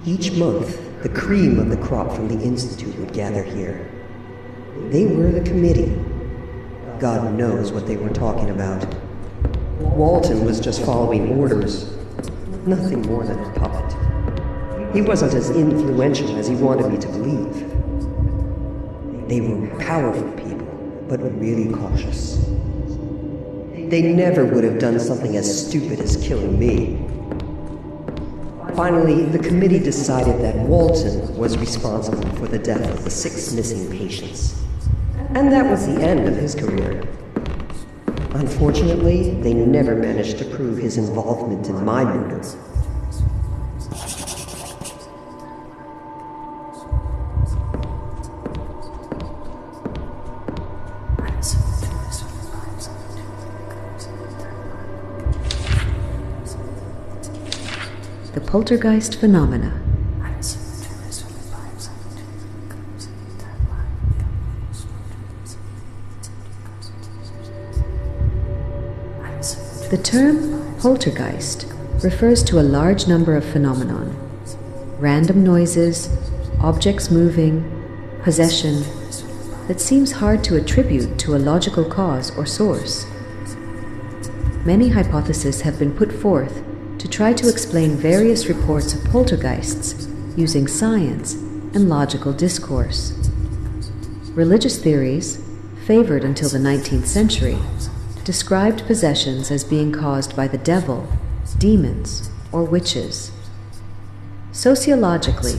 Each month, the cream of the crop from the Institute would gather here. They were the committee. God knows what they were talking about. Walton was just following orders. Nothing more than a puppet. He wasn't as influential as he wanted me to believe. They were powerful people, but really cautious. They never would have done something as stupid as killing me. Finally, the committee decided that Walton was responsible for the death of the 6 missing patients. And that was the end of his career. Unfortunately, they never managed to prove his involvement in my murder. The poltergeist phenomena. The term poltergeist refers to a large number of phenomenon: random noises, objects moving, possession, that seems hard to attribute to a logical cause or source. Many hypotheses have been put forth to try to explain various reports of poltergeists using science and logical discourse. Religious theories, favored until the 19th century, described possessions as being caused by the devil, demons, or witches. Sociologically,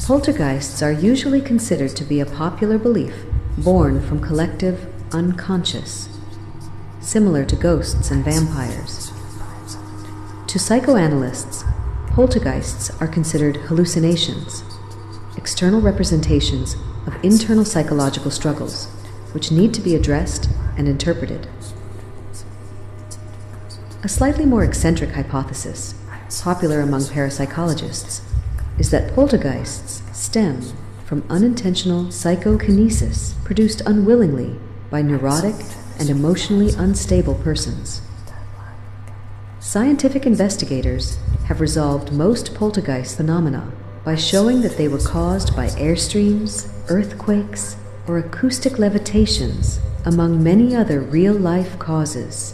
poltergeists are usually considered to be a popular belief born from collective unconscious, similar to ghosts and vampires. To psychoanalysts, poltergeists are considered hallucinations, external representations of internal psychological struggles, which need to be addressed and interpreted. A slightly more eccentric hypothesis, popular among parapsychologists, is that poltergeists stem from unintentional psychokinesis produced unwillingly by neurotic and emotionally unstable persons. Scientific investigators have resolved most poltergeist phenomena by showing that they were caused by airstreams, earthquakes, or acoustic levitations, among many other real-life causes.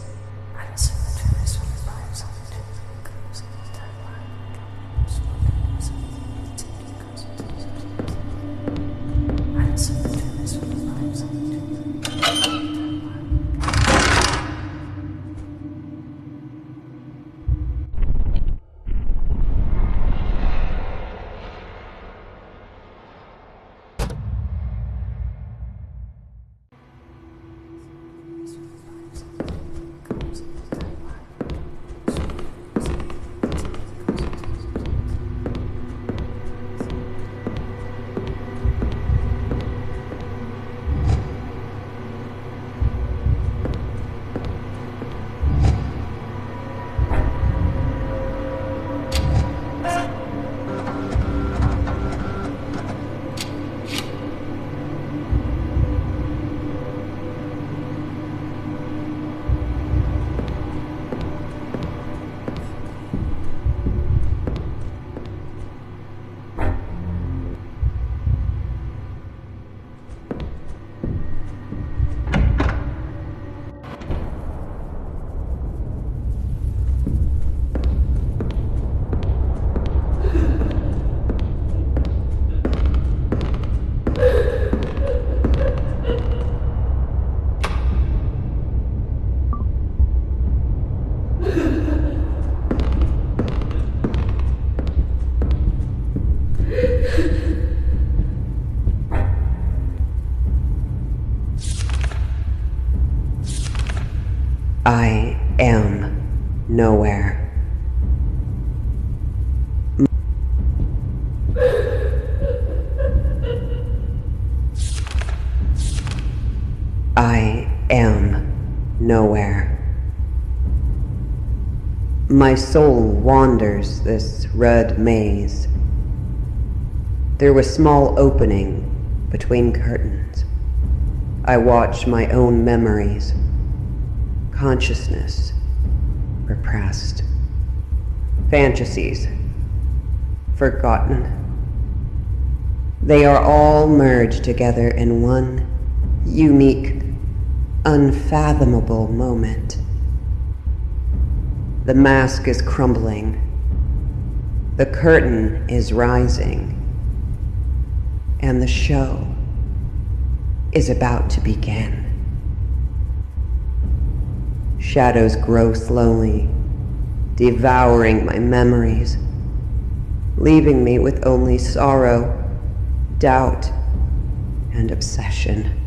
I am nowhere. I am nowhere. My soul wanders this red maze. Through a small opening between curtains, I watch my own memories, consciousness repressed, fantasies forgotten. They are all merged together in one unique, unfathomable moment. The mask is crumbling. The curtain is rising. And the show is about to begin. Shadows grow slowly, devouring my memories, leaving me with only sorrow, doubt, and obsession.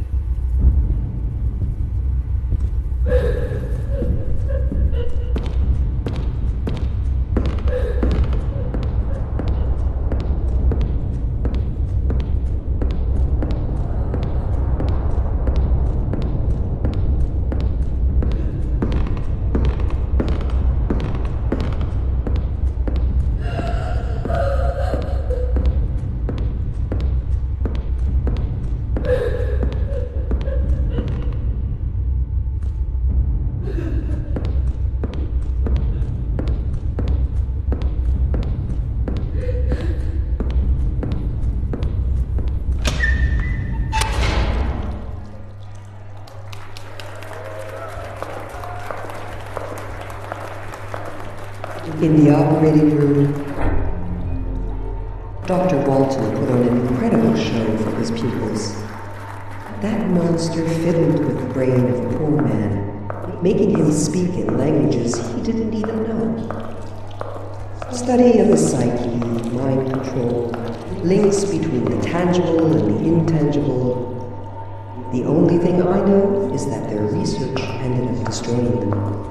In the operating room, Dr. Walton put on an incredible show for his pupils. That monster fiddled with the brain of a poor man, making him speak in languages he didn't even know. Study of the psyche, mind control, links between the tangible and the intangible. The only thing I know is that their research ended up destroying them.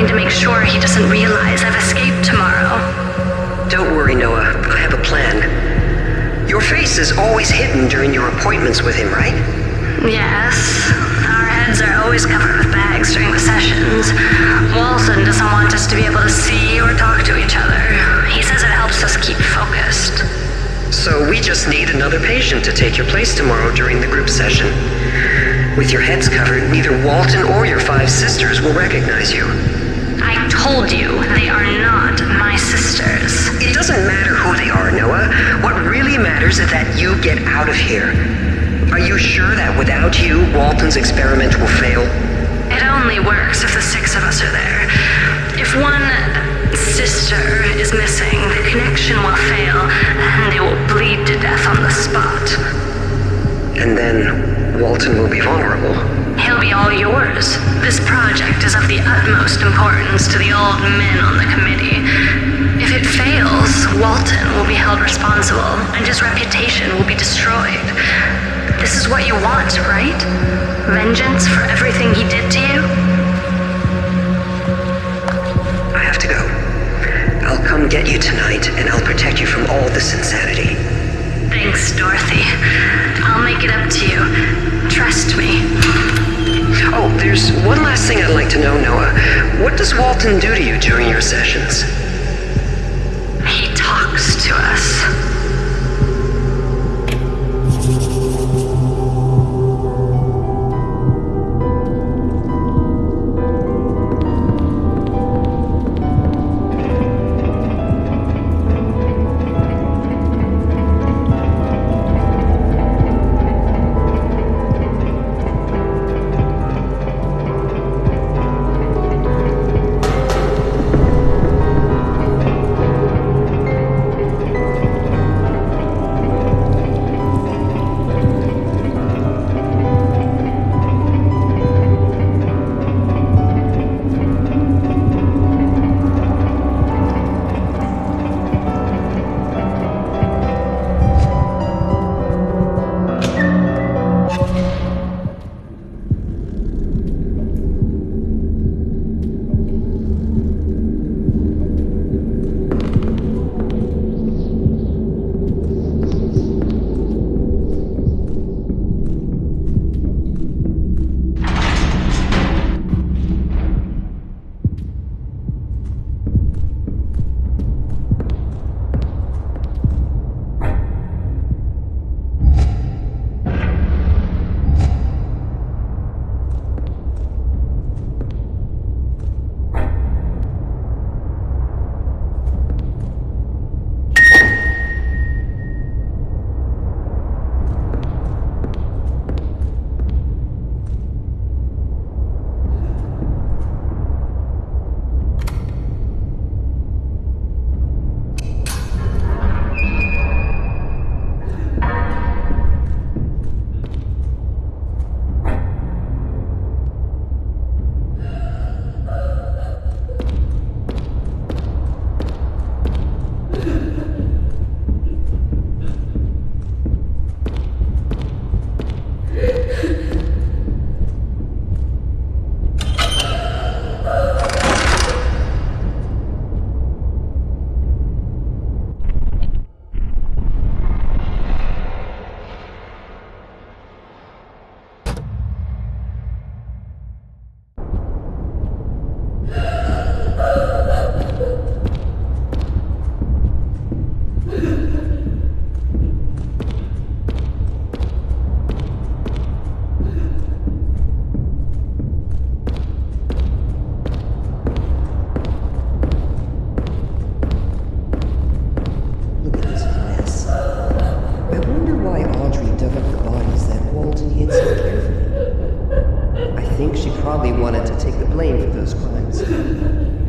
going to make sure he doesn't realize I've escaped tomorrow. Don't worry, Noah. I have a plan. Your face is always hidden during your appointments with him, right? Yes. Our heads are always covered with bags during the sessions. Walton doesn't want us to be able to see or talk to each other. He says it helps us keep focused. So we just need another patient to take your place tomorrow during the group session. With your heads covered, neither Walton or your 5 sisters will recognize you. I told you, they are not my sisters. It doesn't matter who they are, Noah. What really matters is that you get out of here. Are you sure that without you, Walton's experiment will fail? It only works if the 6 of us are there. If one sister is missing, the connection will fail, and they will bleed to death on the spot. And then Walton will be vulnerable. He'll be all yours. This project is of the utmost importance to the old men on the committee. If it fails, Walton will be held responsible, and his reputation will be destroyed. This is what you want, right? Vengeance for everything he did to you? I have to go. I'll come get you tonight, and I'll protect you from all this insanity. Thanks, Dorothy. I'll make it up to you. Trust me. Oh, there's one last thing I'd like to know, Noah. What does Walton do to you during your sessions? He talks to us.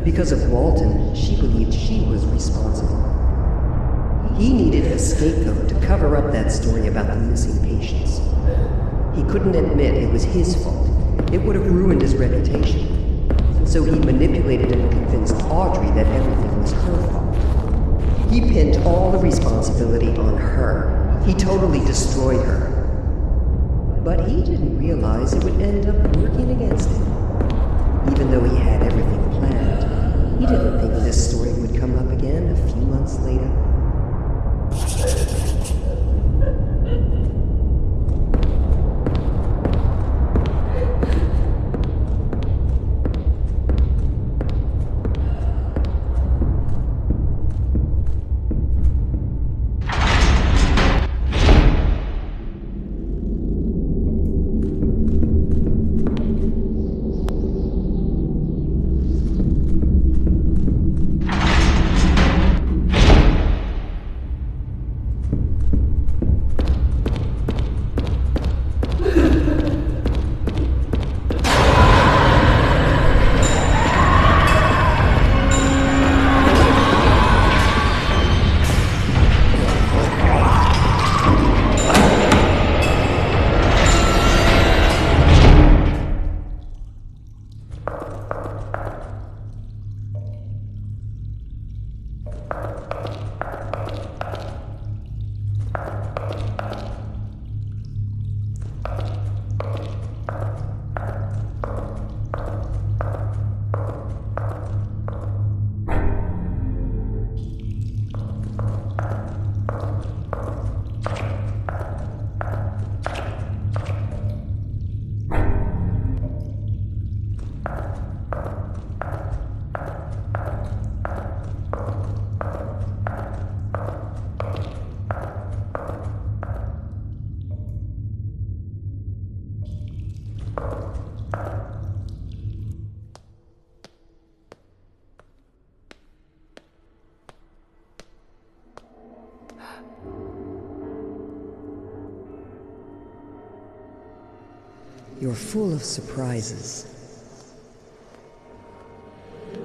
Because of Walton, she believed she was responsible. He needed a scapegoat to cover up that story about the missing patients. He couldn't admit it was his fault. It would have ruined his reputation. So he manipulated and convinced Audrey that everything was her fault. He pinned all the responsibility on her. He totally destroyed her. But he didn't realize it would end up working against him, even though he had everything planned. You're full of surprises.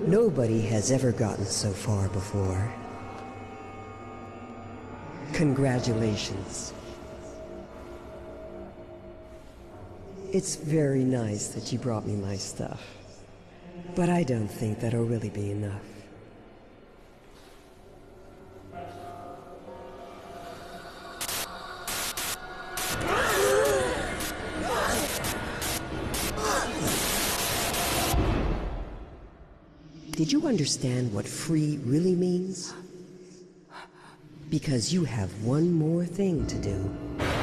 Nobody has ever gotten so far before. Congratulations. It's very nice that you brought me my stuff, but I don't think that'll really be enough. Did you understand what free really means? Because you have one more thing to do.